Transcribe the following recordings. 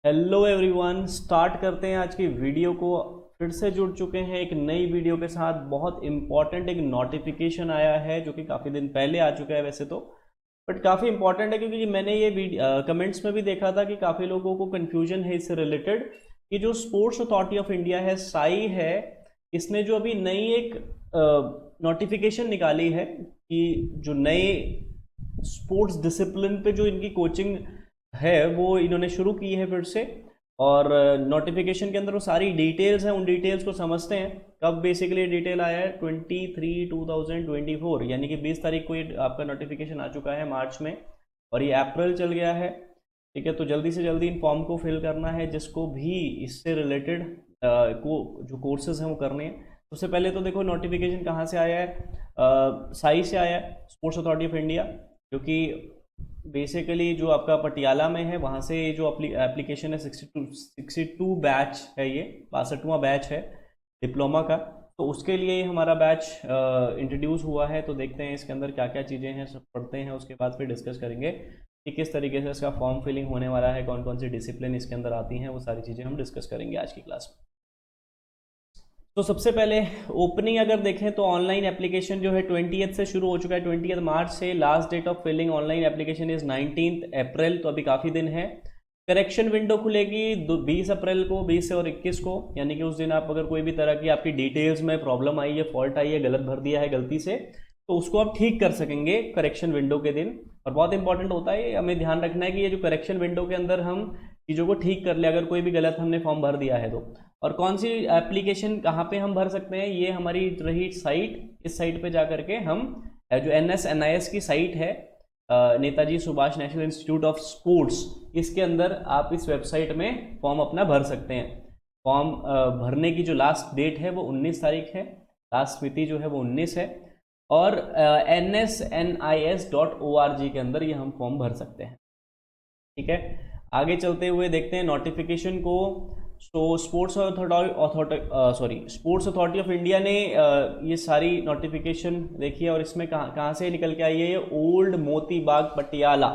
Hello everyone, start करते हैं आज की वीडियो को। फिर से जुड़ चुके हैं एक नई वीडियो के साथ। बहुत इंपॉर्टेंट एक नोटिफिकेशन आया है जो कि काफ़ी दिन पहले आ चुका है वैसे तो, बट काफ़ी इंपॉर्टेंट है क्योंकि मैंने ये कमेंट्स में भी देखा था कि काफ़ी लोगों को कन्फ्यूजन है इससे रिलेटेड कि जो स्पोर्ट्स अथॉरिटी ऑफ इंडिया है, साई है, इसने जो अभी नई एक नोटिफिकेशन निकाली है कि जो नए स्पोर्ट्स डिसिप्लिन पे जो इनकी कोचिंग है वो इन्होंने शुरू की है फिर से। और नोटिफिकेशन के अंदर वो सारी डिटेल्स हैं, उन डिटेल्स को समझते हैं। कब बेसिकली डिटेल आया है 23/2024, यानी कि 20 तारीख को ये आपका नोटिफिकेशन आ चुका है मार्च में, और ये अप्रैल चल गया है। ठीक है, तो जल्दी से जल्दी इन फॉर्म को फिल करना है जिसको भी इससे रिलेटेड को जो कोर्सेज हैं वो करने हैं। उससे पहले तो देखो नोटिफिकेशन कहाँ से आया है, साई से आया है, स्पोर्ट्स अथॉरिटी ऑफ इंडिया, क्योंकि बेसिकली जो आपका पटियाला में है वहाँ से जो एप्लीकेशन है 62 बैच है, ये 62वां बैच है डिप्लोमा का। तो उसके लिए हमारा बैच इंट्रोड्यूस हुआ है। तो देखते हैं इसके अंदर क्या क्या चीज़ें हैं, सब पढ़ते हैं, उसके बाद फिर डिस्कस करेंगे कि किस तरीके से इसका फॉर्म फिलिंग होने वाला है, कौन कौन सी डिसिप्लिन इसके अंदर आती हैं, वो सारी चीज़ें हम डिस्कस करेंगे आज की क्लास में। तो सबसे पहले ओपनिंग अगर देखें तो ऑनलाइन एप्लीकेशन जो है 20th से शुरू हो चुका है, 20th मार्च से। Last date of filling online application is 19th April, तो अभी काफ़ी दिन है। करेक्शन विंडो खुलेगी 20 अप्रैल को, 20 से और 21 को, यानी कि उस दिन आप अगर कोई भी तरह की आपकी डिटेल्स में प्रॉब्लम आई है, फॉल्ट आई है, गलत भर दिया है गलती से, तो उसको आप ठीक कर सकेंगे करेक्शन विंडो के दिन। और बहुत इंपॉर्टेंट होता है, हमें ध्यान रखना है कि ये जो करेक्शन विंडो के अंदर हम चीज़ों को ठीक कर ले अगर कोई भी गलत हमने फॉर्म भर दिया है तो। और कौन सी एप्लीकेशन कहाँ पे हम भर सकते हैं, ये हमारी रही साइट। इस साइट पे जा करके हम जो NSNIS की साइट है, Netaji Subhash national institute of sports, इसके अंदर आप इस वेबसाइट में फॉर्म अपना भर सकते हैं। फॉर्म भरने की जो लास्ट डेट है वो 19 तारीख है, लास्ट मिति जो है वो 19 है। और nsnis.org के अंदर ये हम फॉर्म भर सकते हैं। ठीक है, आगे चलते हुए देखते हैं नोटिफिकेशन को। तो स्पोर्ट्स अथॉरिटी ऑफ इंडिया ने ये सारी नोटिफिकेशन देखी है, और इसमें कहाँ कहाँ से निकल के आई है, ये ओल्ड मोती बाग पटियाला।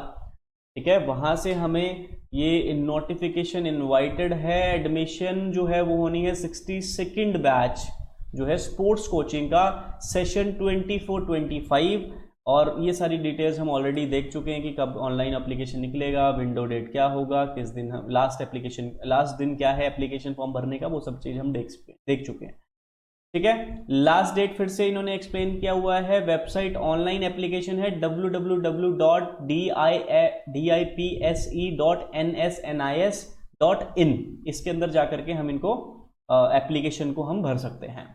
ठीक है, वहाँ से हमें ये नोटिफिकेशन इनवाइटेड है। एडमिशन जो है वो होनी है 62nd बैच जो है स्पोर्ट्स कोचिंग का, सेशन 24-25। और ये सारी डिटेल्स हम ऑलरेडी देख चुके हैं कि कब ऑनलाइन एप्लीकेशन निकलेगा, विंडो डेट क्या होगा, किस दिन हम लास्ट दिन क्या है एप्लीकेशन फॉर्म भरने का, वो सब चीज़ हम देख चुके हैं। ठीक है, लास्ट डेट फिर से इन्होंने एक्सप्लेन किया हुआ है। वेबसाइट ऑनलाइन एप्लीकेशन है www.dipse.nsnis.in, इसके अंदर जाकर के हम इनको एप्लीकेशन को हम भर सकते हैं।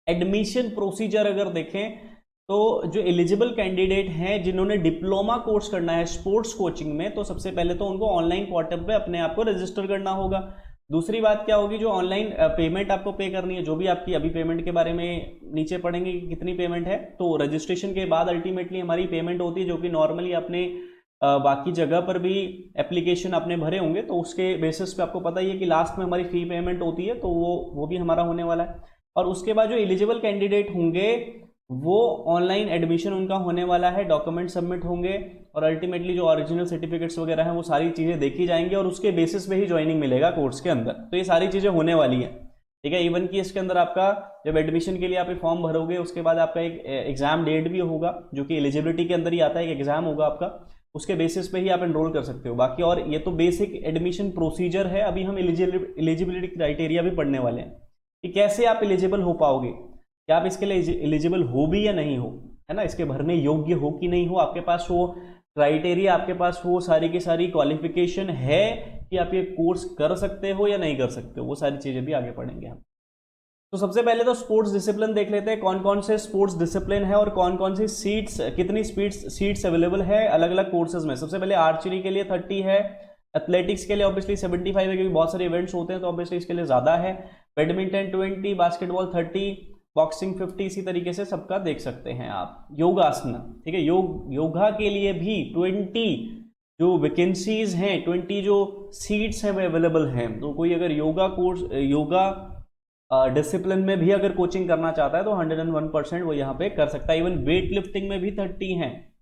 एडमिशन प्रोसीजर अगर देखें तो जो एलिजिबल कैंडिडेट हैं जिन्होंने डिप्लोमा कोर्स करना है स्पोर्ट्स कोचिंग में, तो सबसे पहले तो उनको ऑनलाइन पोर्टल पे अपने आप को रजिस्टर करना होगा। दूसरी बात क्या होगी, जो ऑनलाइन पेमेंट आपको पे करनी है, जो भी आपकी अभी पेमेंट के बारे में नीचे पढ़ेंगे कि कितनी पेमेंट है, तो रजिस्ट्रेशन के बाद अल्टीमेटली हमारी पेमेंट होती है, जो कि नॉर्मली अपने बाकी जगह पर भी एप्लीकेशन आपने भरे होंगे तो उसके बेसिस पे आपको पता ही है कि लास्ट में हमारी फी पेमेंट होती है, तो वो भी हमारा होने वाला है। और उसके बाद जो एलिजिबल कैंडिडेट होंगे वो ऑनलाइन एडमिशन उनका होने वाला है, डॉक्यूमेंट सबमिट होंगे, और अल्टीमेटली जो ओरिजिनल सर्टिफिकेट्स वगैरह हैं वो सारी चीज़ें देखी जाएंगी, और उसके बेसिस पे ही ज्वाइनिंग मिलेगा कोर्स के अंदर। तो ये सारी चीज़ें होने वाली हैं। ठीक है, इवन कि इसके अंदर आपका जब एडमिशन के लिए आप फॉर्म भरोगे उसके बाद आपका एक एग्जाम डेट भी होगा, जो कि एलिजिबिलिटी के अंदर ही आता है, एक एग्जाम होगा आपका, उसके बेसिस पे ही आप एनरोल कर सकते हो बाकी। और ये तो बेसिक एडमिशन प्रोसीजर है, अभी हम एलिजिबिलिटी क्राइटेरिया भी पढ़ने वाले हैं कि कैसे आप एलिजिबल हो पाओगे, क्या आप इसके लिए एलिजिबल हो भी या नहीं हो, है ना, इसके भरने योग्य हो कि नहीं हो, आपके पास वो क्राइटेरिया, आपके पास वो सारी की सारी क्वालिफिकेशन है कि आप ये कोर्स कर सकते हो या नहीं कर सकते हो, वो सारी चीज़ें भी आगे पढ़ेंगे हम। तो सबसे पहले तो स्पोर्ट्स डिसिप्लिन देख लेते हैं, कौन कौन से स्पोर्ट्स डिसिप्लिन है और कौन कौन सी सीट्स, कितनी सीट्स अवेलेबल है अलग अलग कोर्सेज में। सबसे पहले आर्चरी के लिए 30 है, एथलेटिक्स के लिए ऑब्वियसली 75 है क्योंकि बहुत सारे इवेंट्स होते हैं तो ऑब्वियसली इसके लिए ज़्यादा है। बैडमिंटन 20, बास्केटबॉल 30, बॉक्सिंग 50, इसी तरीके से सबका देख सकते हैं आप। योगासन, ठीक है, योगा के लिए भी 20 जो वैकेंसीज हैं, 20 जो सीट्स हैं वो अवेलेबल हैं। तो कोई अगर योगा डिसिप्लिन में भी अगर कोचिंग करना चाहता है तो 101% वो यहाँ पे कर सकता है। इवन वेट लिफ्टिंग में भी 30 हैं।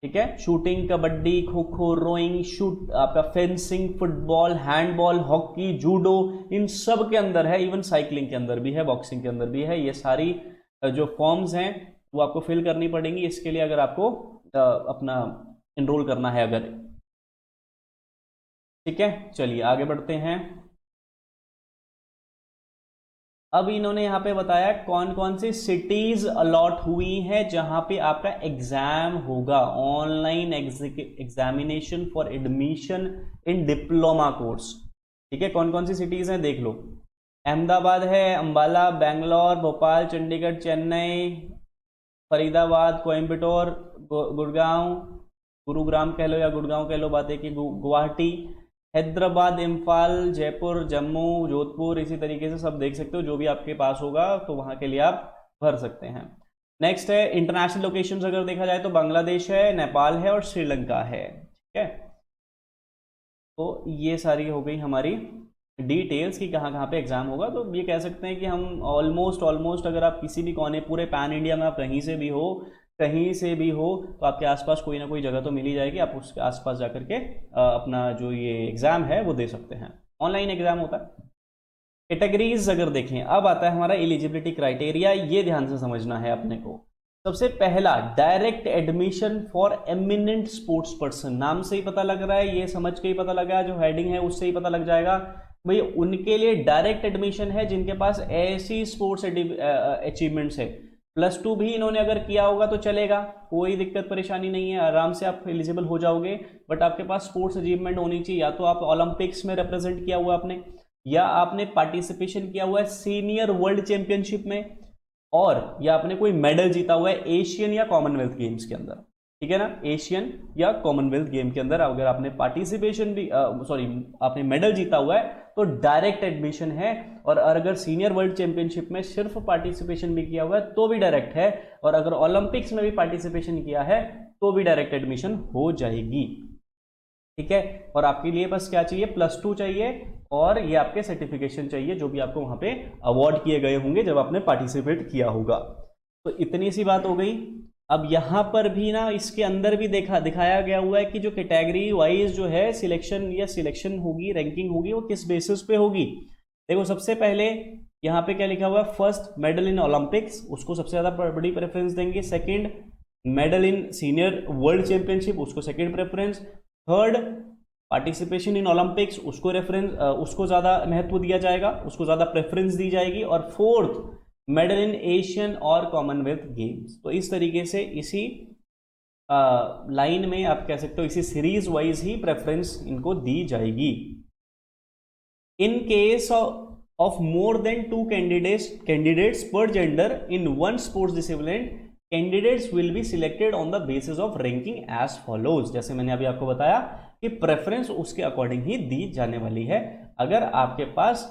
ठीक है, shooting, kabaddi, kho kho, rowing, shoot, आपका fencing, football, handball, hockey, judo, इन सब के अंदर है। इवन साइकिलिंग के अंदर भी है, बॉक्सिंग के अंदर भी है। ये सारी जो फॉर्म्स हैं वो आपको फिल करनी पड़ेंगी इसके लिए, अगर आपको अपना एनरोल करना है अगर। ठीक है, चलिए आगे बढ़ते हैं। अब इन्होंने यहाँ पे बताया कौन कौन सी सिटीज अलॉट हुई हैं जहां पे आपका एग्जाम होगा, online examination for admission in diploma course. ठीक है, कौन कौन सी सिटीज हैं देख लो। अहमदाबाद है, अंबाला, बेंगलोर, भोपाल, चंडीगढ़, चेन्नई, फरीदाबाद, कोयम्बटूर, गुड़गांव, गुरुग्राम कह लो या गुड़गांव कह लो, बात है कि गुवाहाटी, हैदराबाद, इम्फाल, जयपुर, जम्मू, जोधपुर, इसी तरीके से सब देख सकते हो। जो भी आपके पास होगा तो वहां के लिए आप भर सकते हैं। नेक्स्ट है इंटरनेशनल लोकेशंस, अगर देखा जाए तो बांग्लादेश है, नेपाल है और श्रीलंका है। ठीक है, तो ये सारी हो गई हमारी डिटेल्स कि कहाँ कहाँ पे एग्जाम होगा। तो ये कह सकते हैं कि हम ऑलमोस्ट अगर आप किसी भी कोने, पूरे पैन इंडिया में आप कहीं से भी हो, कहीं से भी हो, तो आपके आसपास कोई ना कोई जगह तो मिल ही जाएगी। आप उसके आसपास जाकर के अपना जो ये एग्जाम है वो दे सकते हैं। ऑनलाइन एग्जाम होता है। कैटेगरीज अगर देखें, अब आता है हमारा एलिजिबिलिटी क्राइटेरिया। ये ध्यान से समझना है अपने को। सबसे पहला, direct admission for eminent sports person. नाम से ही पता लग रहा है, ये समझ के ही पता लगा, जो हेडिंग है उससे ही पता लग जाएगा भाई उनके लिए डायरेक्ट एडमिशन है जिनके पास ऐसी स्पोर्ट्स अचीवमेंट्स है। +2 भी इन्होंने अगर किया होगा तो चलेगा, कोई दिक्कत परेशानी नहीं है, आराम से आप एलिजिबल हो जाओगे। बट आपके पास स्पोर्ट्स अचीवमेंट होनी चाहिए, या तो आप ओलंपिक्स में रिप्रेजेंट किया हुआ आपने, या आपने पार्टिसिपेशन किया हुआ है सीनियर वर्ल्ड चैंपियनशिप में, और या आपने कोई मेडल जीता हुआ है एशियन या कॉमनवेल्थ गेम्स के अंदर। ठीक है ना, एशियन या कॉमनवेल्थ गेम के अंदर अगर आपने पार्टिसिपेशन भी आपने मेडल जीता हुआ है तो डायरेक्ट एडमिशन है। और अगर सीनियर वर्ल्ड चैंपियनशिप में सिर्फ पार्टिसिपेशन भी किया हुआ है तो भी डायरेक्ट है, और अगर ओलंपिक्स में भी पार्टिसिपेशन किया है तो भी डायरेक्ट एडमिशन हो जाएगी। ठीक है, और आपके लिए बस क्या चाहिए, +2 चाहिए, और ये आपके सर्टिफिकेशन चाहिए जो भी आपको वहां पे अवार्ड किए गए होंगे जब आपने पार्टिसिपेट किया होगा। तो इतनी सी बात हो गई। अब यहां पर भी ना इसके अंदर भी दिखाया गया हुआ है कि जो कैटेगरी वाइज जो है सिलेक्शन होगी, रैंकिंग होगी, वो किस बेसिस पे होगी। देखो सबसे पहले यहाँ पे क्या लिखा हुआ है, फर्स्ट मेडल इन ओलंपिक्स, उसको सबसे ज्यादा बड़ी प्रेफरेंस देंगे। Second medal in senior world championship, उसको second preference. Third participation in Olympics, उसको ज्यादा महत्व दिया जाएगा, उसको ज्यादा प्रेफरेंस दी जाएगी। और फोर्थ मेडल इन एशियन और कॉमनवेल्थ गेम्स। तो इस तरीके से इसी लाइन में आप कह सकते हो, इसी सीरीज वाइज ही प्रेफरेंस इनको दी जाएगी। In case of more than 2 candidates पर gender in one sports discipline, candidates will be selected on the basis of ranking as follows. जैसे मैंने अभी आपको बताया कि प्रेफरेंस उसके अकॉर्डिंग ही दी जाने वाली है। अगर आपके पास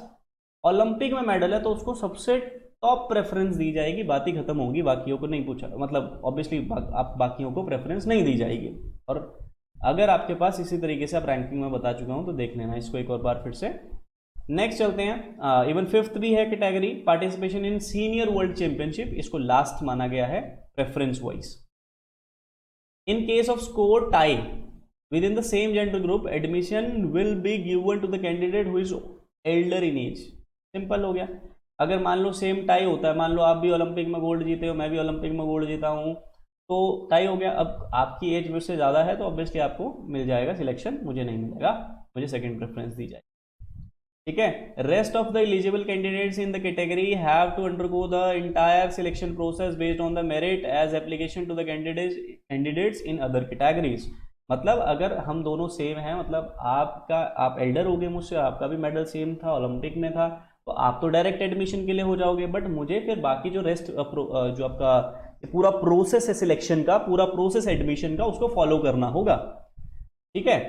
ओलंपिक में मेडल है तो उसको सबसे टॉप प्रेफरेंस दी जाएगी, बात ही खत्म होगी, बाकियों को नहीं पूछा, मतलब ऑब्वियसली आप बाकियों को प्रेफरेंस नहीं दी जाएगी। और अगर आपके पास इसी तरीके से आप रैंकिंग में बता चुका हूं तो देख लेना इसको एक और बार फिर से। नेक्स्ट चलते हैं, इवन फिफ्थ भी है category, participation in senior world championship, इसको लास्ट माना गया है preference wise. In case of score tie within the same gender group, admission will be given to the candidate who is elder in age. Simple हो गया। अगर मान लो same tie होता है, मान लो आप भी ओलंपिक में गोल्ड जीते हो, मैं भी ओलंपिक में गोल्ड जीता हूं, तो टाई हो गया। अब आपकी एज मुझसे ज़्यादा है तो ऑब्वियसली आपको मिल जाएगा सिलेक्शन, मुझे नहीं मिलेगा, मुझे सेकंड प्रेफरेंस दी जाएगी। ठीक है, rest of the eligible candidates in the category have to undergo the entire selection process based on the merit as application to the candidates in other categories. मतलब अगर हम दोनों सेम हैं, मतलब आप एल्डर हो गए मुझसे, आपका भी मेडल सेम था, ओलंपिक में था, तो आप तो डायरेक्ट एडमिशन के लिए हो जाओगे। बट मुझे फिर बाकी जो रेस्ट जो आपका पूरा प्रोसेस है सिलेक्शन का, पूरा प्रोसेस एडमिशन का, उसको फॉलो करना होगा। ठीक है,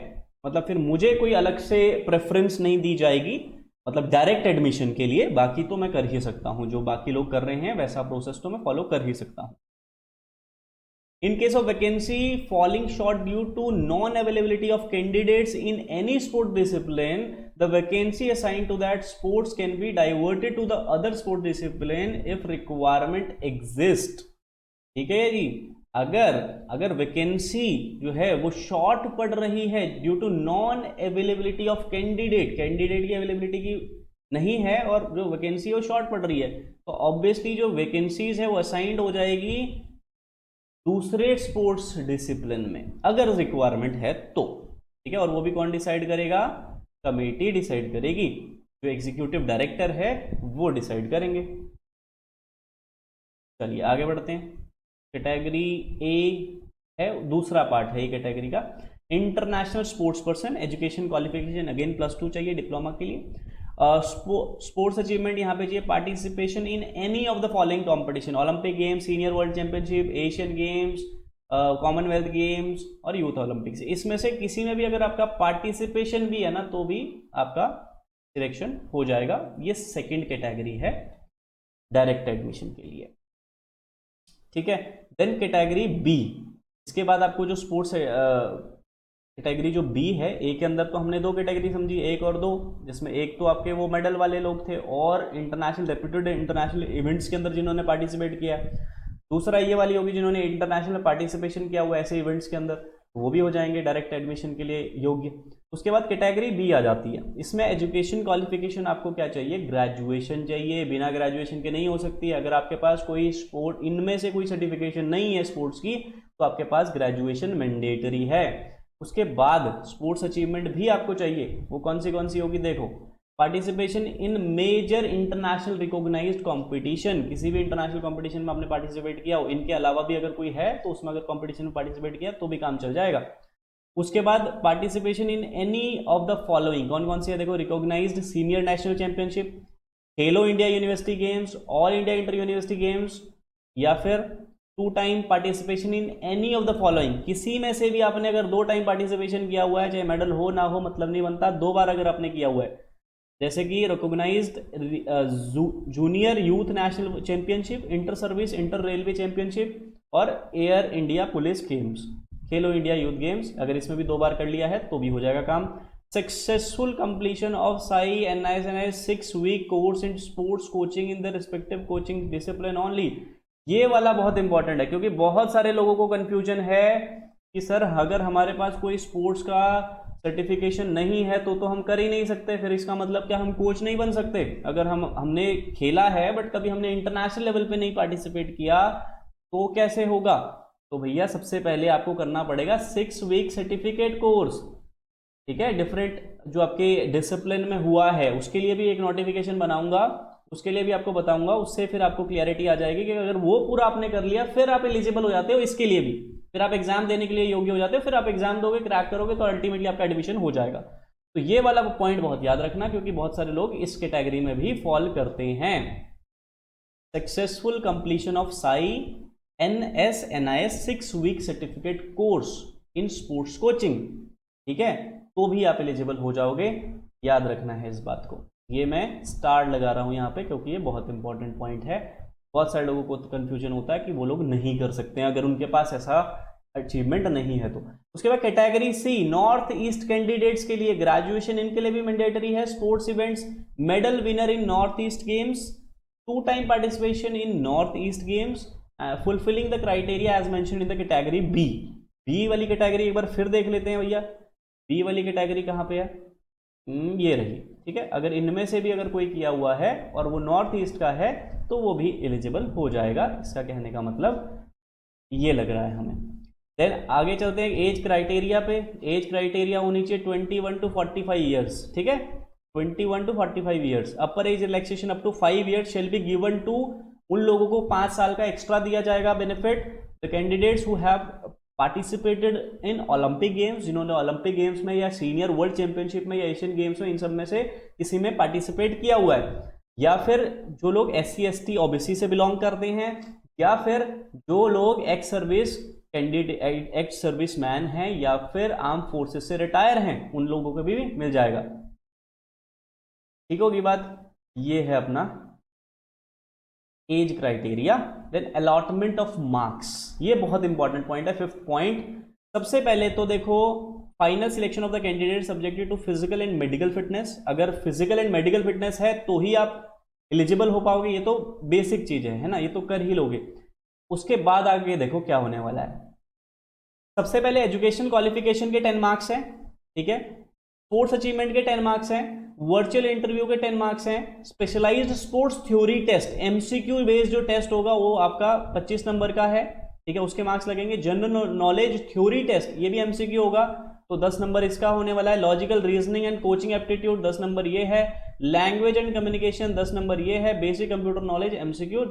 मतलब फिर मुझे कोई अलग से प्रेफरेंस नहीं दी जाएगी, मतलब डायरेक्ट एडमिशन के लिए बाकी तो मैं कर ही सकता हूं, जो बाकी लोग कर रहे हैं वैसा प्रोसेस तो मैं फॉलो कर ही सकता हूं। In case of vacancy falling short due to non-availability of candidates in any sport discipline, the vacancy assigned to that sports can be diverted to the other sport discipline if requirement exists. ठीक है जी, अगर अगर vacancy जो है वो short पड़ रही है due to non availability of candidate, candidate की अवेलेबिलिटी की नहीं है और जो वैकेंसी है वो शॉर्ट पड़ रही है, तो ऑब्वियसली जो वैकेंसीज है वो असाइंड हो जाएगी दूसरे स्पोर्ट्स डिसिप्लिन में अगर रिक्वायरमेंट है तो, ठीक है। और वो भी कौन डिसाइड करेगा? कमेटी डिसाइड करेगी, जो एग्जीक्यूटिव डायरेक्टर है वो डिसाइड करेंगे। चलिए आगे बढ़ते हैं। कैटेगरी ए है, दूसरा पार्ट है ये कैटेगरी का, international sports person, education qualification again +2 चाहिए डिप्लोमा के लिए। स्पोर्ट्स अचीवमेंट यहाँ पे चाहिए participation in any of the following competition, Olympic games, senior world championship, Asian games, Commonwealth games और यूथ ओलंपिक्स। इसमें से किसी में भी अगर आपका पार्टिसिपेशन भी है ना तो भी आपका सिलेक्शन हो जाएगा। ये सेकंड कैटेगरी है डायरेक्ट एडमिशन के लिए, ठीक है। देन कैटेगरी बी, इसके बाद आपको जो स्पोर्ट्स कैटेगरी जो बी है, ए के अंदर तो हमने दो कैटेगरी समझी, एक और दो, जिसमें एक तो आपके वो मेडल वाले लोग थे और इंटरनेशनल रेप्यूटेड इंटरनेशनल इवेंट्स के अंदर जिन्होंने पार्टिसिपेट किया। दूसरा ये वाली होगी जिन्होंने इंटरनेशनल पार्टिसिपेशन किया हुआ ऐसे इवेंट्स के अंदर, वो भी हो जाएंगे डायरेक्ट एडमिशन के लिए योग्य। उसके बाद कैटेगरी बी आ जाती है, इसमें एजुकेशन क्वालिफिकेशन आपको क्या चाहिए? ग्रेजुएशन चाहिए, बिना ग्रेजुएशन के नहीं हो सकती। अगर आपके पास कोई स्पोर्ट इनमें से कोई सर्टिफिकेशन नहीं है स्पोर्ट्स की तो आपके पास ग्रेजुएशन मैंडेटरी है। उसके बाद स्पोर्ट्स अचीवमेंट भी आपको चाहिए, वो कौन सी होगी देखो, participation in major international recognized competition, किसी भी इंटरनेशनल कंपटीशन में आपने पार्टिसिपेट किया हो, इनके अलावा भी अगर कोई है तो उसमें अगर कंपटीशन में पार्टिसिपेट किया तो भी काम चल जाएगा। उसके बाद participation in any of the following, कौन सी है देखो, रिकॉग्नाइज्ड सीनियर नेशनल चैंपियनशिप, खेलो India university games, all India inter university games, या फिर 2 time participation in any of the following, किसी में से भी आपने अगर 2 टाइम पार्टिसिपेशन किया हुआ है, चाहे मेडल हो ना हो मतलब नहीं बनता, 2 बार अगर आपने किया हुआ है, जैसे कि recognized junior youth national championship, inter service inter railway championship और Air India police games, Khelo India youth games, अगर इसमें भी 2 बार कर लिया है तो भी हो जाएगा काम। Successful completion of SAI NIS 6 week course in sports coaching in the respective coaching discipline only, ये वाला बहुत इंपॉर्टेंट है क्योंकि बहुत सारे लोगों को कंफ्यूजन है कि सर अगर हमारे पास कोई स्पोर्ट्स का सर्टिफिकेशन नहीं है तो हम कर ही नहीं सकते, फिर इसका मतलब क्या हम कोच नहीं बन सकते? अगर हमने खेला है बट कभी हमने इंटरनेशनल लेवल पे नहीं पार्टिसिपेट किया तो कैसे होगा? तो भैया सबसे पहले आपको करना पड़ेगा 6 वीक सर्टिफिकेट कोर्स, ठीक है, डिफरेंट जो आपके डिसिप्लिन में हुआ है उसके लिए भी एक नोटिफिकेशन बनाऊंगा, उसके लिए भी आपको बताऊंगा, उससे फिर आपको क्लियरिटी आ जाएगी कि अगर वो पूरा आपने कर लिया फिर आप एलिजिबल हो जाते हो इसके लिए भी, फिर आप एग्जाम देने के लिए योग्य हो जाते हो, फिर आप एग्जाम दोगे क्रैक करोगे तो अल्टीमेटली आपका एडमिशन हो जाएगा। तो ये वाला पॉइंट बहुत याद रखना क्योंकि बहुत सारे लोग इस कैटेगरी में भी फॉल करते हैं। Successful completion of SAI NIS 6 week certificate course in sports coaching, ठीक है, तो भी आप एलिजिबल हो जाओगे, याद रखना है इस बात को। ये मैं स्टार लगा रहा हूं यहाँ पे क्योंकि ये बहुत इंपॉर्टेंट पॉइंट है। बहुत सारे लोगों को तो कंफ्यूजन होता है कि वो लोग नहीं कर सकते हैं अगर उनके पास ऐसा अचीवमेंट नहीं है तो। उसके बाद category C, North East candidates के लिए ग्रेजुएशन इनके लिए भी मैंडेटरी है, sports events, medal winner in North East games, 2 time participation in North East games, fulfilling the criteria as mentioned in the category B. B वाली category एक बार फिर देख लेते हैं भैया, बी वाली कैटेगरी कहाँ पे है? ये रही, ठीक है। अगर इनमें से भी अगर कोई किया हुआ है और वो नॉर्थ ईस्ट का है तो वो भी एलिजिबल हो जाएगा, इसका कहने का मतलब ये लग रहा है हमें। देन आगे चलते हैं एज क्राइटेरिया पे। एज क्राइटेरिया होनी चाहिए 21 to 45 ईयर्स, ठीक है, 21 to 45 years. Upper age relaxation up to 5 years shall be given to, उन लोगों को 5 साल का एक्स्ट्रा दिया जाएगा benefit. The candidates who have participated in Olympic games, जिन्होंने ओलंपिक गेम्स में या सीनियर वर्ल्ड चैंपियनशिप में या एशियन गेम्स में इन सब में से किसी में पार्टिसिपेट किया हुआ है, या फिर जो लोग SC ST OBC से बिलोंग करते हैं, या फिर जो लोग ex service candidate ex service man हैं या फिर आर्म फोर्सेस से रिटायर हैं, उन लोगों को भी मिल जाएगा। ठीक होगी बात। ये है अपना age criteria. Then allotment of marks, ये बहुत इंपॉर्टेंट पॉइंट है, 5th पॉइंट। सबसे पहले तो देखो, final selection of the candidate subjected to physical and medical fitness. अगर फिजिकल एंड मेडिकल फिटनेस है तो ही आप एलिजिबल हो पाओगे, ये तो बेसिक चीज है ना, ये तो कर ही लोगे। उसके बाद आगे देखो क्या होने वाला है। सबसे पहले एजुकेशन क्वालिफिकेशन के 10 मार्क्स हैं, ठीक है, स्पोर्ट्स अचीवमेंट के 10 मार्क्स हैं, वर्चुअल इंटरव्यू के 10 मार्क्स हैं, specialized sports theory test MCQ based जो टेस्ट होगा वो आपका 25 नंबर का है, ठीक है, उसके मार्क्स लगेंगे। जनरल नॉलेज थ्योरी टेस्ट ये भी एमसीक्यू होगा तो 10 नंबर इसका होने वाला है। Logical reasoning and coaching aptitude 10 number ये है। लैंग्वेज एंड कम्युनिकेशन 10 नंबर ये है। Basic computer knowledge MCQ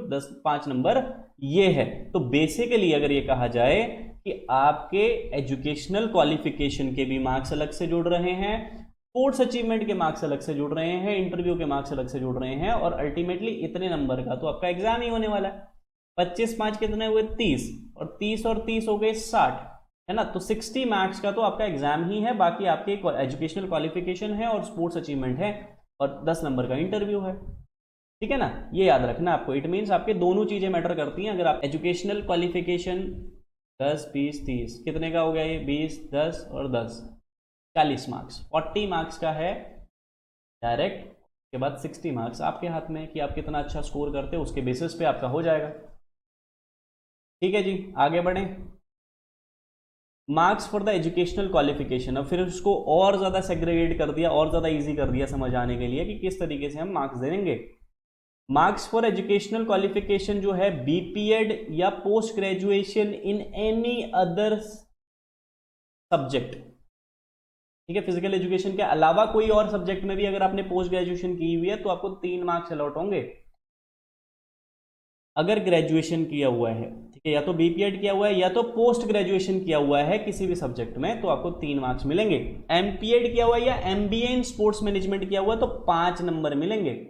5 number ये है। तो बेसिकली अगर ये कहा जाए कि आपके एजुकेशनल क्वालिफिकेशन के भी मार्क्स अलग से जुड़ रहे हैं, स्पोर्ट्स अचीवमेंट के मार्क्स अलग से जुड़ रहे हैं, इंटरव्यू के मार्क्स अलग से जुड़ रहे हैं, और अल्टीमेटली इतने नंबर का तो आपका एग्जाम ही होने वाला है। 25 5 कितने हुए 30, और 30 हो गए 60, है ना। तो 60 मार्क्स का तो आपका एग्जाम ही है, बाकी आपके एजुकेशनल क्वालिफिकेशन है और स्पोर्ट्स अचीवमेंट है और 10 नंबर का इंटरव्यू है, ठीक है ना। ये याद रखना आपको। इट मीन्स आपके दोनों चीजें मैटर करती हैं। अगर आप एजुकेशनल क्वालिफिकेशन 10 20 30 कितने का हो गया ये 20 10 और 10 40 मार्क्स, 40 मार्क्स का है डायरेक्ट। के बाद 60 मार्क्स आपके हाथ में कि आप कितना अच्छा स्कोर करते हो, उसके बेसिस पे आपका हो जाएगा। ठीक है जी, आगे बढ़ें। Marks for the educational qualification, अब फिर उसको और ज्यादा सेग्रीगेट कर दिया, और ज्यादा इजी कर दिया समझ आने के लिए कि किस तरीके से हम मार्क्स देंगे। मार्क्स फॉर एजुकेशनल क्वालिफिकेशन जो है बीपीएड या post graduation in any other subject, ठीक है, फिजिकल एजुकेशन के अलावा कोई और सब्जेक्ट में भी अगर आपने पोस्ट ग्रेजुएशन की हुई है तो आपको 3 मार्क्स अलॉट होंगे। अगर ग्रेजुएशन किया हुआ है, ठीक है, या तो बीपीएड किया हुआ है या तो पोस्ट ग्रेजुएशन किया हुआ है किसी भी सब्जेक्ट में, तो आपको 3 मार्क्स मिलेंगे। एमपीएड किया हुआ है या एमबीए इन स्पोर्ट्स मैनेजमेंट किया हुआ है तो 5 नंबर मिलेंगे।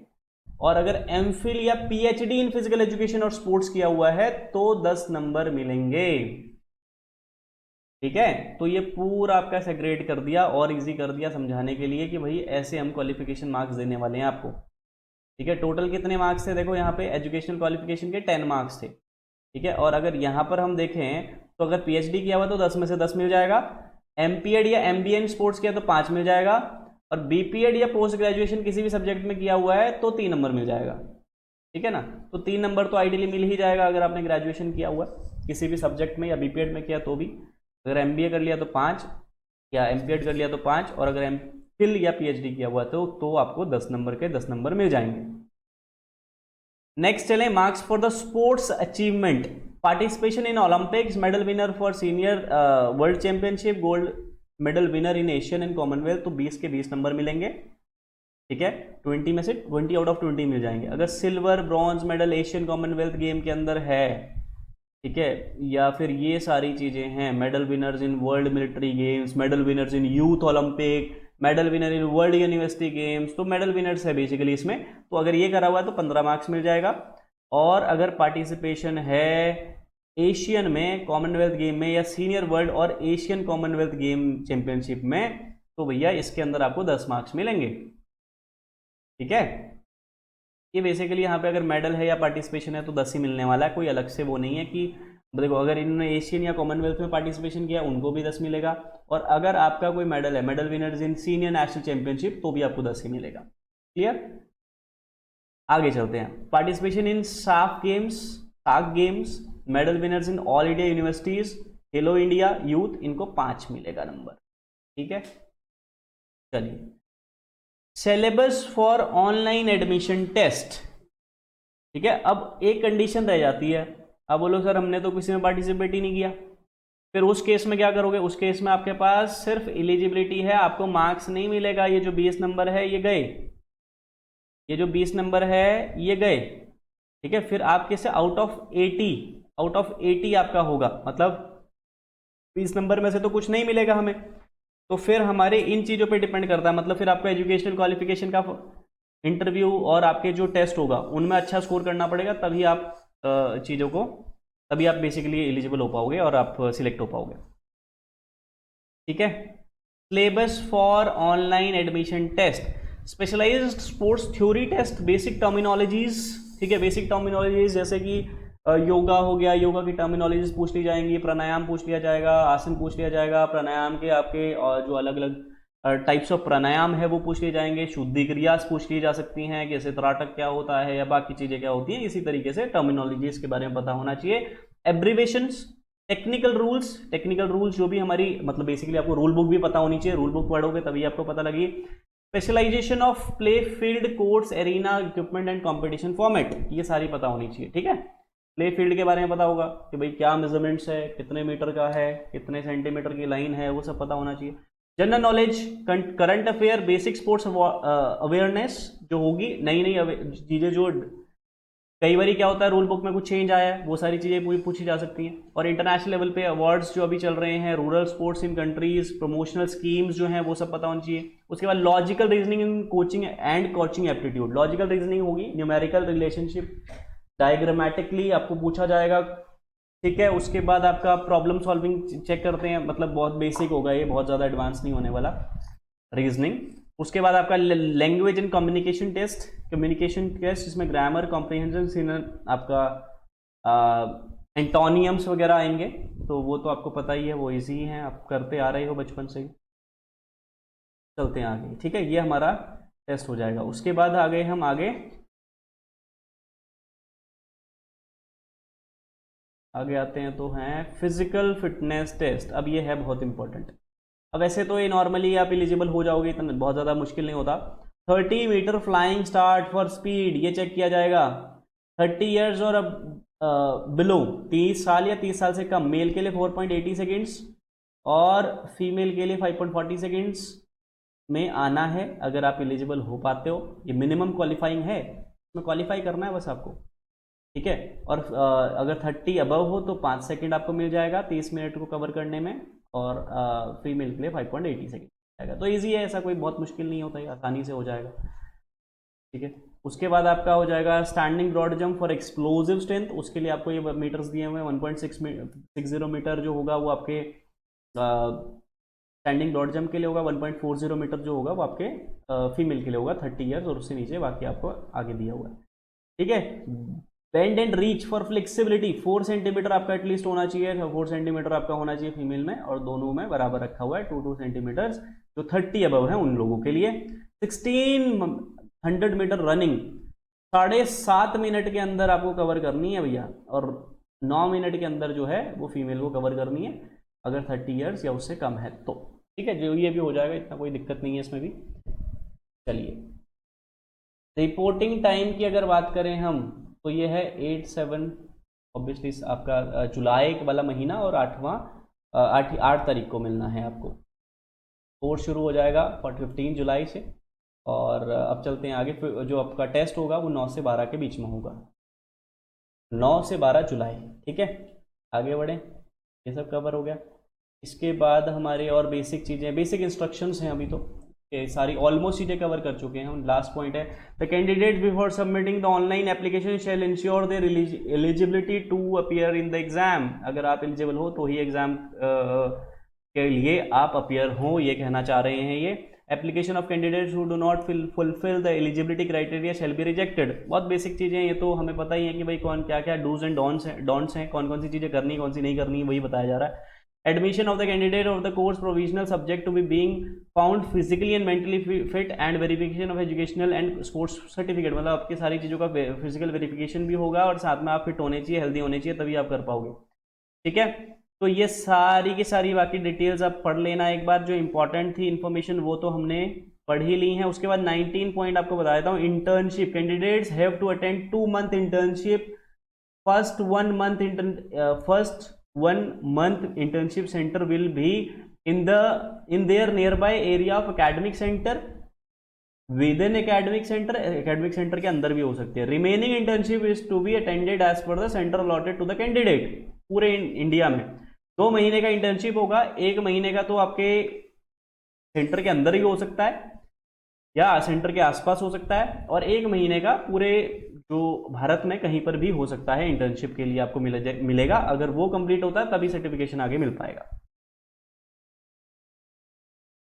और अगर एमफिल या पीएचडी इन फिजिकल एजुकेशन और स्पोर्ट्स किया हुआ है तो 10 नंबर मिलेंगे, ठीक है। तो ये पूरा आपका सेग्रेगेट कर दिया और इजी कर दिया समझाने के लिए कि भाई ऐसे हम क्वालिफिकेशन मार्क्स देने वाले हैं आपको, ठीक है। टोटल कितने मार्क्स थे देखो, यहाँ पे एजुकेशनल क्वालिफिकेशन के 10 मार्क्स थे, ठीक है। और अगर यहाँ पर हम देखें तो अगर पीएचडी किया हुआ तो 10 में से 10 मिल जाएगा, एमपीएड या एमबीए इन स्पोर्ट्स किया तो 5 मिल जाएगा, और बीपीएड या पोस्ट ग्रेजुएशन किसी भी सब्जेक्ट में किया हुआ है तो 3 नंबर मिल जाएगा, ठीक है ना। तो 3 नंबर तो आइडियली मिल ही जाएगा अगर आपने ग्रेजुएशन किया हुआ है किसी भी सब्जेक्ट में या बीपीएड में किया तो भी। अगर एमबीए कर लिया तो 5, या एमपीएड कर लिया तो 5, और अगर एमफिल या पीएचडी किया हुआ तो आपको 10 नंबर के 10 नंबर मिल जाएंगे। नेक्स्ट चलें, marks for the sports achievement, participation in Olympics, medal winner for senior world championship, gold medal winner in Asian and Commonwealth, तो 20 के 20 नंबर मिलेंगे, ठीक है। 20 में से 20 आउट ऑफ 20 मिल जाएंगे। अगर silver bronze medal Asian Commonwealth game के अंदर है, ठीक है, या फिर ये सारी चीजें हैं, medal winners in world military games, medal winners in youth Olympic, medal winner in world university games, तो मेडल विनर्स है बेसिकली इसमें। तो अगर ये करा हुआ है तो 15 मार्क्स मिल जाएगा। और अगर पार्टिसिपेशन है एशियन में, कॉमनवेल्थ गेम में, या सीनियर वर्ल्ड और एशियन कॉमनवेल्थ गेम चैंपियनशिप में, तो भैया इसके अंदर आपको 10 मार्क्स मिलेंगे, ठीक है। ये बेसिकली यहाँ पे अगर मेडल है या पार्टिसिपेशन है तो 10 ही मिलने वाला है, कोई अलग से वो नहीं है कि देखो अगर इन्होंने एशियन या कॉमनवेल्थ में पार्टिसिपेशन किया उनको भी 10 मिलेगा, और अगर आपका कोई मेडल है, मेडल विनर्स इन सीनियर नेशनल चैंपियनशिप, तो भी आपको 10 ही मिलेगा। क्लियर, आगे चलते हैं। Participation in SAF games, medal winners in all India universities, Khelo India youth, इनको 5 मिलेगा नंबर, ठीक है। चलिए, syllabus for online admission test, ठीक है। अब एक कंडीशन रह जाती है, अब बोलो सर हमने तो किसी में पार्टिसिपेट ही नहीं किया, फिर उस केस में क्या करोगे? उस केस में आपके पास सिर्फ एलिजिबिलिटी है, आपको मार्क्स नहीं मिलेगा। ये जो 20 नंबर है ये गए, ये जो 20 नंबर है ये गए, ठीक है। फिर आपके से आउट ऑफ 80 आपका होगा, मतलब 20 नंबर में से तो कुछ नहीं मिलेगा हमें, तो फिर हमारे इन चीज़ों पे डिपेंड करता है। मतलब फिर आपको एजुकेशनल क्वालिफिकेशन का इंटरव्यू और आपके जो टेस्ट होगा उनमें अच्छा स्कोर करना पड़ेगा, तभी आप चीज़ों को, तभी आप बेसिकली एलिजिबल हो पाओगे और आप सिलेक्ट हो पाओगे, ठीक है। Syllabus for online admission test, specialized sports theory test, basic terminologies, ठीक है। बेसिक टर्मिनोलॉजीज जैसे कि योगा हो गया, योगा की टर्मिनोलॉजीज पूछ ली जाएंगी, प्राणायाम पूछ लिया जाएगा, आसन पूछ लिया जाएगा, प्राणायाम के आपके जो अलग अलग टाइप्स ऑफ प्राणायाम है वो पूछ लिए जाएंगे, शुद्धि क्रियास पूछ ली जा सकती हैं, जैसे त्राटक क्या होता है या बाकी चीज़ें क्या होती हैं। इसी तरीके से टर्मिनोलॉजीज के बारे में पता होना चाहिए। एब्रीवेशंस, टेक्निकल रूल्स जो भी हमारी मतलब बेसिकली आपको रूल बुक भी पता होनी चाहिए, रूल बुक पढ़ोगे तभी आपको पता लगी। Specialization of play field, courts, arena, equipment and competition format, ये सारी पता होनी चाहिए, ठीक है। प्ले फील्ड के बारे में पता होगा कि भाई क्या मेजरमेंट्स है, कितने मीटर का है, कितने सेंटीमीटर की लाइन है, वो सब पता होना चाहिए। General knowledge, current affair, basic sports awareness जो होगी, नई नई चीजें जो कई बार क्या होता है रूल बुक में कुछ चेंज आया है, वो सारी चीजें पूछी जा सकती हैं। और इंटरनेशनल लेवल पे अवार्ड्स जो अभी चल रहे हैं, rural sports in countries, promotional schemes जो हैं वो सब पता होनी चाहिए। उसके बाद logical reasoning in coaching and coaching aptitude, logical reasoning होगी, न्यूमेरिकल, रिलेशनशिप, डायग्रामेटिकली आपको पूछा जाएगा, ठीक है। उसके बाद आपका प्रॉब्लम सॉल्विंग चेक करते हैं, मतलब बहुत बेसिक होगा ये, बहुत ज़्यादा एडवांस नहीं होने वाला रीजनिंग। उसके बाद आपका लैंग्वेज एंड कम्युनिकेशन टेस्ट, जिसमें ग्रामर, कॉम्प्रिहेंशन, आपका एंटोनियम्स वगैरह आएंगे, तो वो तो आपको पता ही है, वो इजी है, आप करते आ रहे हो बचपन से ही। चलते हैं आगे, ठीक है, ये हमारा टेस्ट हो जाएगा। उसके बाद आगे हम आगे आते हैं तो हैं फिजिकल फिटनेस टेस्ट। अब ये है बहुत इंपॉर्टेंट। अब वैसे तो ये नॉर्मली आप एलिजिबल हो जाओगे, इतना बहुत ज़्यादा मुश्किल नहीं होता। 30 meter flying start for speed, ये चेक किया जाएगा। 30 ईयर्स और अब बिलो, 30 साल या 30 साल से कम, मेल के लिए 4.80 सेकेंड्स और फीमेल के लिए 5.40 सेकेंड्स में आना है, अगर आप एलिजिबल हो पाते हो। ये मिनिमम क्वालिफाइंग है, इसमें क्वालिफाई करना है बस आपको, ठीक है। और अगर 30 अबव हो तो 5 सेकेंड आपको मिल जाएगा 30 मिनट को कवर करने में, और फीमेल के लिए 5.80 सेकेंड आएगा। तो इजी है, ऐसा कोई बहुत मुश्किल नहीं होता है, आसानी से हो जाएगा, ठीक है। उसके बाद आपका हो जाएगा standing broad jump for explosive strength, उसके लिए आपको ये मीटर्स दिए हुए हैं। 1.60 मीटर जो होगा वो आपके स्टैंडिंग ब्रॉड जंप के लिए होगा, 1.40 मीटर जो होगा वो आपके फीमेल के लिए होगा 30 ईयर्स, और उससे नीचे बाकी आपको आगे दिया हुआ है, ठीक है। Bend and reach for flexibility, 4 centimetre आपका एटलीस्ट होना चाहिए, 4 सेंटीमीटर आपका होना चाहिए फीमेल में, और दोनों में बराबर रखा हुआ है 2 सेंटीमीटर, जो 30 अबव है उन लोगों के लिए। 1600 मीटर रनिंग 7.5 मिनट के अंदर आपको कवर करनी है भैया, और 9 मिनट के अंदर जो है वो फीमेल को कवर करनी है, अगर 30 ईयर्स या उससे कम है तो, ठीक है। जो ये भी हो जाएगा, इतना कोई दिक्कत नहीं है इसमें भी। चलिए, रिपोर्टिंग टाइम की अगर बात करें हम, तो ये है 8/7 ऑब्वियसली आपका जुलाई वाला महीना, और 8 तारीख को मिलना है आपको। कोर्स शुरू हो जाएगा 15 जुलाई से, और अब चलते हैं आगे। जो आपका टेस्ट होगा वो 9 से 12 के बीच में होगा, 9 से 12 जुलाई, ठीक है। आगे बढ़ें, ये सब कवर हो गया। इसके बाद हमारे और बेसिक चीज़ें, बेसिक इंस्ट्रक्शंस हैं अभी तो सारी ऑलमोस्ट चीज़ें कवर कर चुके हैं हम। लास्ट पॉइंट है, the candidate before submitting the online application shall ensure their eligibility to appear in the exam. अगर आप एलिजिबल हो तो ही एग्जाम के लिए आप अपीयर हो, ये कहना चाह रहे हैं ये। Application of candidates who do not fulfil the eligibility criteria shall be rejected. बहुत बेसिक चीज़ें ये तो हमें पता ही है कि भाई कौन क्या क्या डूज एंड डोंट्स हैं, कौन कौन सी चीज़ें करनी, कौन सी नहीं करनी, वही बताया जा रहा है। Admission of the candidate of the course provisional subject to be being found physically and mentally fit and verification of educational and sports certificate, मतलब आपकी सारी चीज़ों का फिजिकल वेरिफिकेशन भी होगा, और साथ में आप फिट होने चाहिए, हेल्दी होने चाहिए, तभी आप कर पाओगे, ठीक है। तो ये सारी की सारी बाकी डिटेल्स आप पढ़ लेना एक बार, जो इंपॉर्टेंट थी इन्फॉर्मेशन वो तो हमने पढ़ ही ली है। उसके बाद 19 पॉइंट आपको बता देता हूँ। Internship, candidates have to attend 2 month internship, first 1 month internship center will be in their nearby area of academic center, within academic center के अंदर भी हो सकती है। remaining internship is to be attended as per the center allotted to the candidate। पूरे India में 2 महीने का इंटर्नशिप होगा, 1 महीने का तो आपके सेंटर के अंदर ही हो सकता है या सेंटर के आसपास हो सकता है, और 1 महीने का पूरे जो भारत में कहीं पर भी हो सकता है इंटर्नशिप के लिए आपको मिलेगा। अगर वो कंप्लीट होता है तभी सर्टिफिकेशन आगे मिल पाएगा,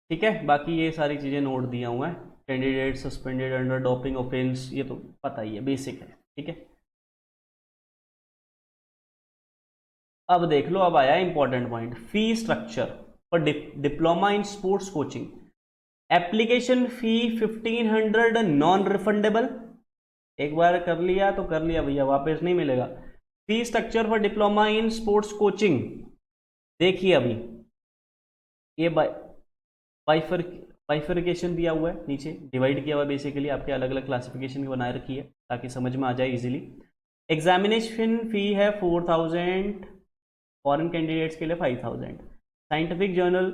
ठीक है। बाकी ये सारी चीज़ें नोट दिया हुआ है। Candidate suspended under doping offence, ये तो पता ही है, बेसिक है, ठीक है। अब देख लो, अब आया important point, fee structure for diploma in sports coaching. Application fee 1500 non refundable, एक बार कर लिया तो कर लिया भैया, वापस नहीं मिलेगा। Fee structure for diploma in sports coaching, देखिए अभी ये बाइफरकेशन दिया हुआ है, नीचे डिवाइड किया हुआ है, बेसिकली आपके अलग अलग क्लासिफिकेशन की बनाए रखी है ताकि समझ में आ जाए इजीली। एग्जामिनेशन फी है 4000, फॉरेन कैंडिडेट्स के लिए 5000, scientific journal,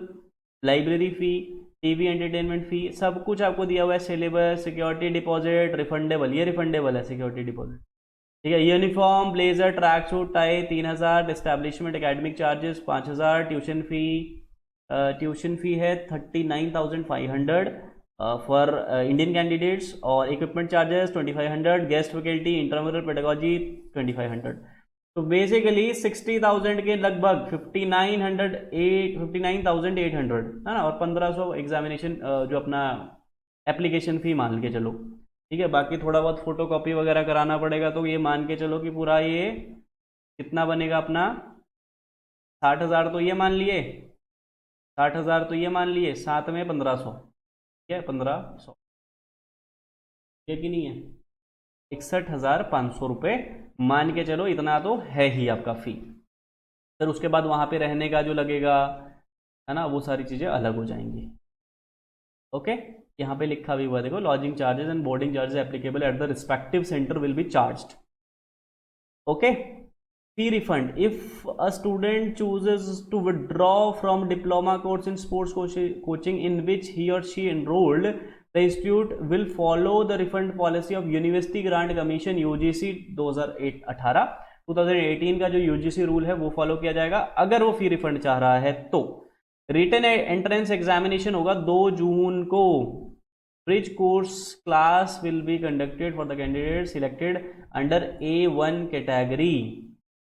library fee, TV entertainment fee, सब कुछ आपको दिया हुआ है। सिलेबस, सिक्योरिटी डिपॉजिट, रिफंडेबल, ये रिफंडेबल है सिक्योरिटी डिपॉजिट, ठीक है। Uniform, blazer, track suit, tie 3000, establishment academic charges 5000, tuition fee है 39,500 फॉर इंडियन कैंडिडेट्स, और equipment charges 2500, guest faculty, intramural pedagogy 2500। तो बेसिकली 60,000 के लगभग 59,800 है ना, और 1500 एग्जामिनेशन जो अपना एप्लीकेशन फी मान के चलो, ठीक है। बाकी थोड़ा बहुत फोटो कॉपी वगैरह कराना पड़ेगा, तो ये मान के चलो कि पूरा ये कितना बनेगा अपना 60,000 तो ये मान लिए, 60,000 तो ये मान लिए, साथ में 1500, ठीक है 1500, ये कि नहीं है, 61,500 रुपये मान के चलो, इतना तो है ही आपका फी। फिर उसके बाद वहां पे रहने का जो लगेगा, है ना, वो सारी चीजें अलग हो जाएंगी। ओके, यहाँ पे लिखा भी हुआ देखो, lodging charges and boarding charges applicable at the respective centre will be charged. Okay, fee refund if a student chooses to withdraw from diploma course in sports coaching in which he or she enrolled, the institute will follow the refund policy of University Grant Commission UGC 2018 का जो UGC rule है वो follow किया जाएगा। अगर वो फी refund चाह रहा है तो रिटन एंट्रेंस एग्जामिनेशन होगा 2 जून को। Bridge course class will be conducted for the candidate selected under A1 category.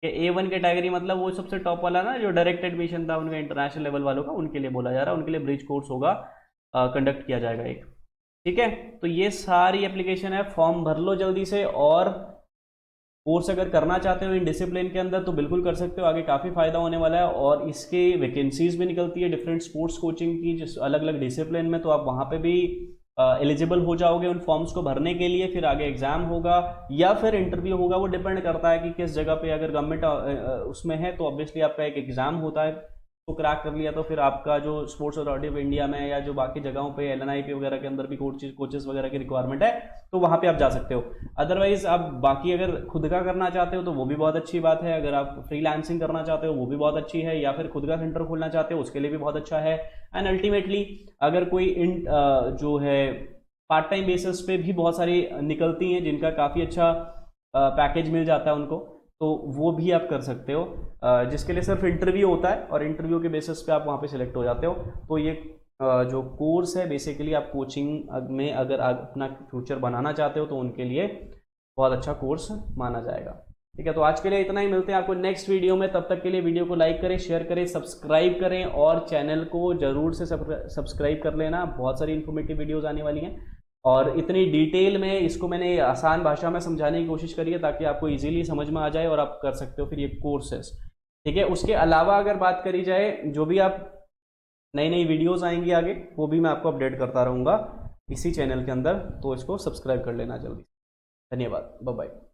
A1 category मतलब वो सबसे टॉप वाला ना, जो डायरेक्ट एडमिशन था उनका, इंटरनेशनल लेवल वालों का, उनके लिए बोला जा रहा है, उनके लिए ब्रिज कोर्स होगा, कंडक्ट किया जाएगा एक, ठीक है। तो ये सारी एप्लीकेशन है, फॉर्म भर लो जल्दी से, और कोर्स अगर करना चाहते हो इन डिसिप्लिन के अंदर तो बिल्कुल कर सकते हो, आगे काफ़ी फायदा होने वाला है। और इसके वैकेंसीज भी निकलती है डिफरेंट स्पोर्ट्स कोचिंग की, जिस अलग अलग डिसिप्लिन में, तो आप वहाँ पे भी एलिजिबल हो जाओगे उन फॉर्म्स को भरने के लिए। फिर आगे एग्जाम होगा या फिर इंटरव्यू होगा, वो डिपेंड करता है कि किस जगह पे, अगर गवर्नमेंट उसमें है तो ऑब्वियसली आपका एक एग्जाम होता है, तो क्रैक कर लिया तो फिर आपका जो स्पोर्ट्स अथॉरिटी ऑफ इंडिया में या जो बाकी जगहों पे LNIP वगैरह के अंदर भी कोचेस वगैरह की रिक्वायरमेंट है, तो वहाँ पे आप जा सकते हो। अदरवाइज आप बाकी अगर खुद का करना चाहते हो तो वो भी बहुत अच्छी बात है, अगर आप फ्रीलांसिंग करना चाहते हो वो भी बहुत अच्छी है, या फिर खुद का सेंटर खोलना चाहते हो उसके लिए भी बहुत अच्छा है। एंड अल्टीमेटली अगर कोई जो है पार्ट टाइम बेसिस पे भी बहुत सारी निकलती हैं जिनका काफ़ी अच्छा पैकेज मिल जाता है उनको, तो वो भी आप कर सकते हो, जिसके लिए सिर्फ इंटरव्यू होता है और इंटरव्यू के बेसिस पे आप वहाँ पे सिलेक्ट हो जाते हो। तो ये जो कोर्स है बेसिकली आप कोचिंग में अगर आप अपना फ्यूचर बनाना चाहते हो तो उनके लिए बहुत अच्छा कोर्स माना जाएगा, ठीक है। तो आज के लिए इतना ही, मिलते हैं आपको नेक्स्ट वीडियो में। तब तक के लिए वीडियो को लाइक करें, शेयर करें, सब्सक्राइब करें, और चैनल को जरूर से सब्सक्राइब कर लेना, बहुत सारी इन्फॉर्मेटिव वीडियोज़ आने वाली हैं। और इतनी डिटेल में इसको मैंने आसान भाषा में समझाने की कोशिश करी है ताकि आपको इजीली समझ में आ जाए और आप कर सकते हो फिर ये कोर्सेस, ठीक है। उसके अलावा अगर बात करी जाए, जो भी आप नई नई वीडियोस आएंगी आगे, वो भी मैं आपको अपडेट करता रहूँगा इसी चैनल के अंदर, तो इसको सब्सक्राइब कर लेना जल्दी। धन्यवाद, बाय बाय।